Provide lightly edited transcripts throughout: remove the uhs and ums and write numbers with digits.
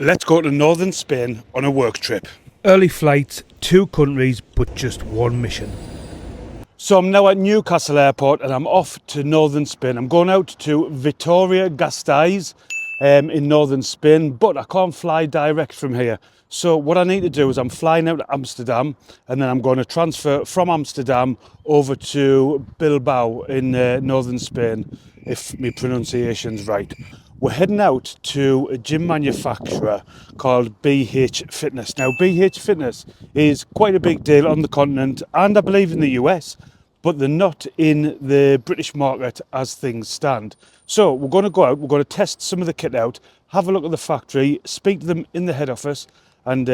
Let's go to northern Spain on a work trip. Early flights, 2 countries, but just one mission. So I'm now at Newcastle Airport and I'm off to northern Spain. I'm going out to Vitoria-Gasteiz in northern Spain, but I can't fly direct from here. So what I need to do is I'm flying out to Amsterdam and then I'm going to transfer from Amsterdam over to Bilbao in northern Spain, if my pronunciation's right. We're heading out to a gym manufacturer called BH Fitness. Now, BH Fitness is quite a big deal on the continent and I believe in the US, but they're not in the British market as things stand. So we're going to go out, we're going to test some of the kit out, have a look at the factory, speak to them in the head office and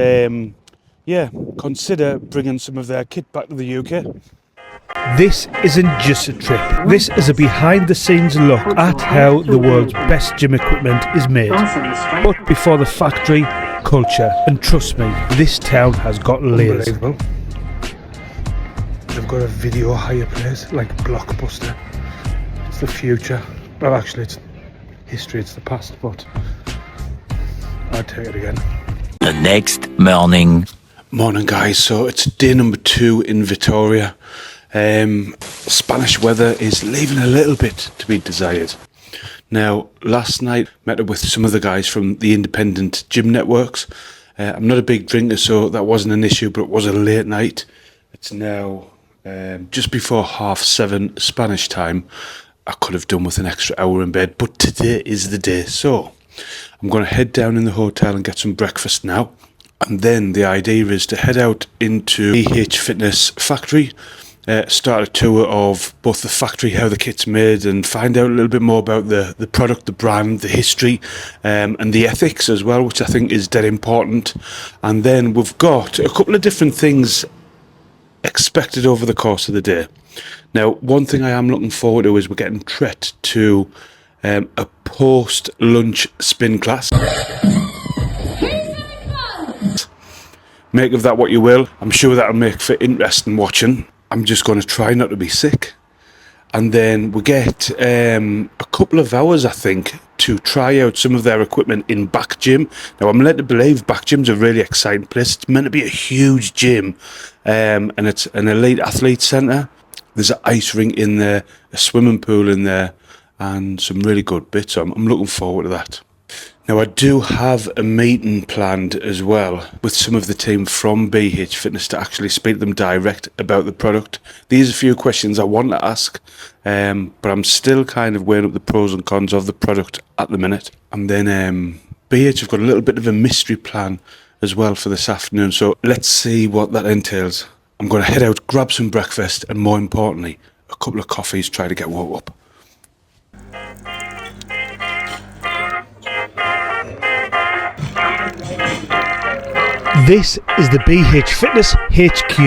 consider bringing some of their kit back to the UK. This isn't just a trip, this is a behind the scenes look at how the world's best gym equipment is made. But before the factory, culture, and trust me, this town has got layers. Unbelievable. They've got a video hire place like Blockbuster. It's the future. Well, actually it's history, it's the past, but I'd take it again. The next morning. Morning guys, so it's day number 2 in Vitoria. Spanish weather is leaving a little bit to be desired. Now, last night met up with some of the guys from the independent gym networks. I'm not a big drinker, so that wasn't an issue, but it was a late night. It's now just before 7:30 Spanish time. I could have done with an extra hour in bed, but today is the day. So I'm going to head down in the hotel and get some breakfast now. And then the idea is to head out into BH Fitness factory, start a tour of both the factory, how the kit's made, and find out a little bit more about the product, the brand, the history, and the ethics as well, which I think is dead important. And then we've got a couple of different things expected over the course of the day. Now, one thing I am looking forward to is we're getting treated to a post-lunch spin class. Make of that what you will. I'm sure that'll make for interesting watching. I'm just going to try not to be sick. And then we get a couple of hours, I think, to try out some of their equipment in Back Gym. Now, I'm led to believe Back Gym's a really exciting place. It's meant to be a huge gym, and it's an elite athlete centre. There's an ice rink in there, a swimming pool in there, and some really good bits. I'm looking forward to that. Now, I do have a meeting planned as well with some of the team from BH Fitness to actually speak to them direct about the product. These are a few questions I want to ask, but I'm still kind of weighing up the pros and cons of the product at the minute. And then BH have got a little bit of a mystery plan as well for this afternoon, so let's see what that entails. I'm going to head out, grab some breakfast, and more importantly, a couple of coffees, try to get woke up. This is the BH Fitness HQ,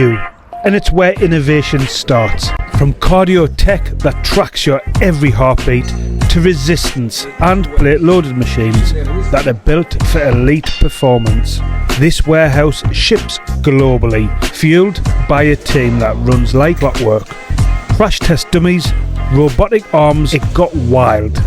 and it's where innovation starts. From cardio tech that tracks your every heartbeat to resistance and plate loaded machines that are built for elite performance. This warehouse ships globally, fueled by a team that runs like clockwork. Crash test dummies, robotic arms, it got wild.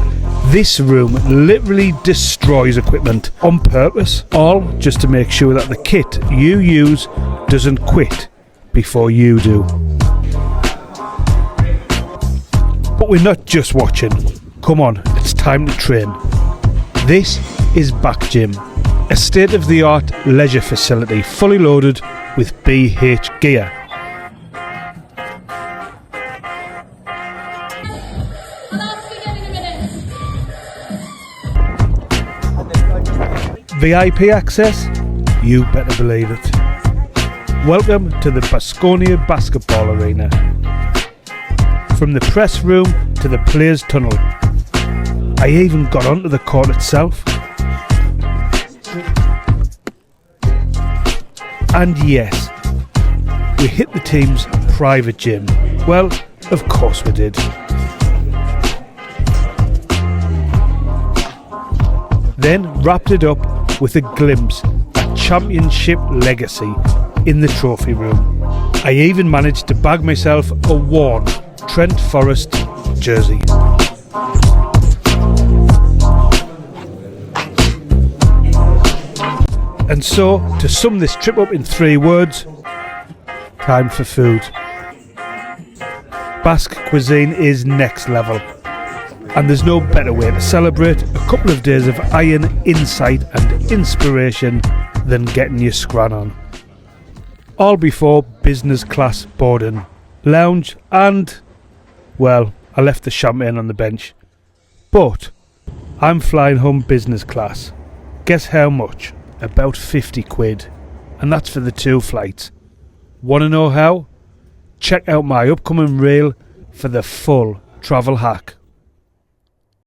This room literally destroys equipment on purpose, all just to make sure that the kit you use doesn't quit before you do. But we're not just watching. Come on, it's time to train. This is Back Gym, a state-of-the-art leisure facility fully loaded with BH gear. VIP access? You better believe it. Welcome to the Baskonia Basketball Arena. From the press room to the players' tunnel. I even got onto the court itself. And yes, we hit the team's private gym. Well, of course we did. Then wrapped it up with a glimpse at championship legacy in the trophy room. I even managed to bag myself a worn Trent Forest jersey. And so, to sum this trip up in 3 words, time for food. Basque cuisine is next level, and there's no better way to celebrate a couple of days of iron insight and inspiration than getting your scran on. All before business class boarding, lounge and, well, I left the champagne on the bench. But I'm flying home business class. Guess how much? About 50 quid. And that's for the 2 flights. Want to know how? Check out my upcoming reel for the full travel hack.